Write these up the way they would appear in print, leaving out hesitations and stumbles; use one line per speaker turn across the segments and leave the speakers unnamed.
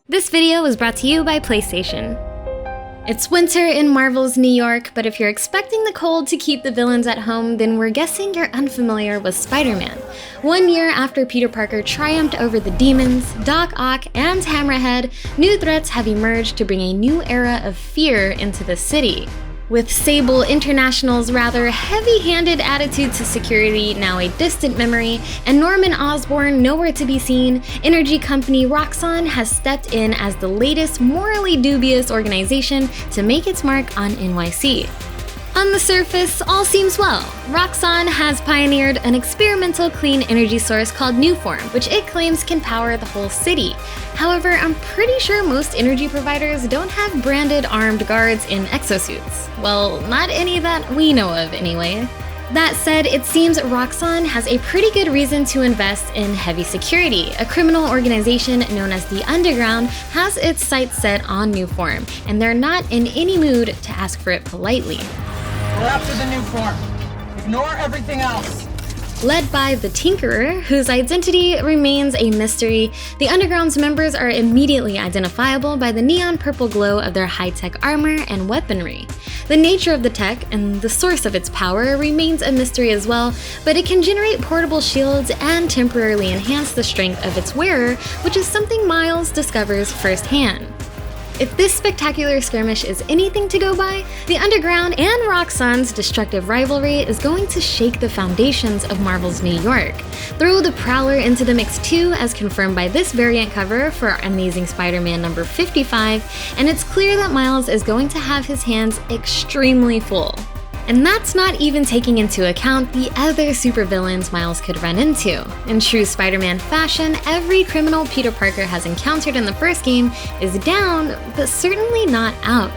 This video was brought to you by PlayStation. It's winter in Marvel's New York, but if you're expecting the cold to keep the villains at home, then we're guessing you're unfamiliar with Spider-Man. 1 year after Peter Parker triumphed over the demons, Doc Ock, and Hammerhead, new threats have emerged to bring a new era of fear into the city. With Sable International's rather heavy-handed attitude to security now a distant memory, and Norman Osborn nowhere to be seen, energy company Roxxon has stepped in as the latest morally dubious organization to make its mark on NYC. On the surface, all seems well. Roxxon has pioneered an experimental clean energy source called Nuform, which it claims can power the whole city. However, I'm pretty sure most energy providers don't have branded armed guards in exosuits. Well, not any that we know of anyway. That said, it seems Roxxon has a pretty good reason to invest in heavy security. A criminal organization known as the Underground has its sights set on Nuform, and they're not in any mood to ask for it politely.
We're after the new form. Ignore everything else.
Led by the Tinkerer, whose identity remains a mystery, the Underground's members are immediately identifiable by the neon purple glow of their high-tech armor and weaponry. The nature of the tech and the source of its power remains a mystery as well, but it can generate portable shields and temporarily enhance the strength of its wearer, which is something Miles discovers firsthand. If this spectacular skirmish is anything to go by, the Underground and Roxxon's destructive rivalry is going to shake the foundations of Marvel's New York. Throw the Prowler into the mix too, as confirmed by this variant cover for Amazing Spider-Man number 55, and it's clear that Miles is going to have his hands extremely full. And that's not even taking into account the other supervillains Miles could run into. In true Spider-Man fashion, every criminal Peter Parker has encountered in the first game is down, but certainly not out.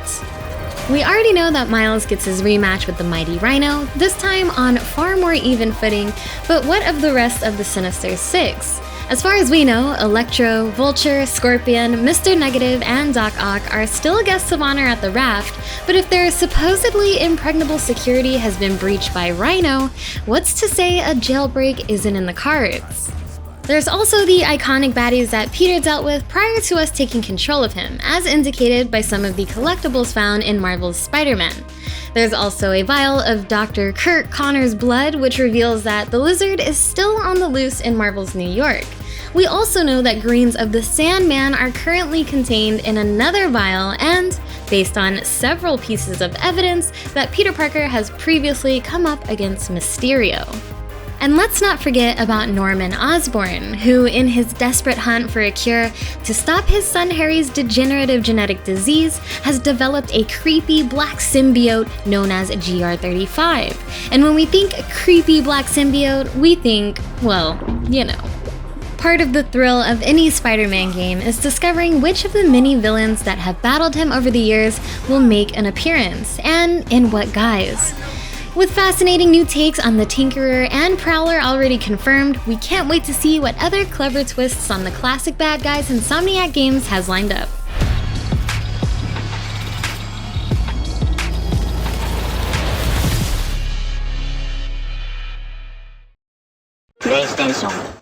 We already know that Miles gets his rematch with the mighty Rhino, this time on far more even footing, but what of the rest of the Sinister Six? As far as we know, Electro, Vulture, Scorpion, Mr. Negative, and Doc Ock are still guests of honor at the raft, but if their supposedly impregnable security has been breached by Rhino, what's to say a jailbreak isn't in the cards? There's also the iconic baddies that Peter dealt with prior to us taking control of him, as indicated by some of the collectibles found in Marvel's Spider-Man. There's also a vial of Dr. Kurt Connor's blood, which reveals that the Lizard is still on the loose in Marvel's New York. We also know that grains of the Sandman are currently contained in another vial, and based on several pieces of evidence, that Peter Parker has previously come up against Mysterio. And let's not forget about Norman Osborn, who, in his desperate hunt for a cure to stop his son Harry's degenerative genetic disease, has developed a creepy black symbiote known as GR35. And when we think creepy black symbiote, we think, well, you know. Part of the thrill of any Spider-Man game is discovering which of the many villains that have battled him over the years will make an appearance, and in what guise. With fascinating new takes on the Tinkerer and Prowler already confirmed, we can't wait to see what other clever twists on the classic bad guys Insomniac Games has lined up.
PlayStation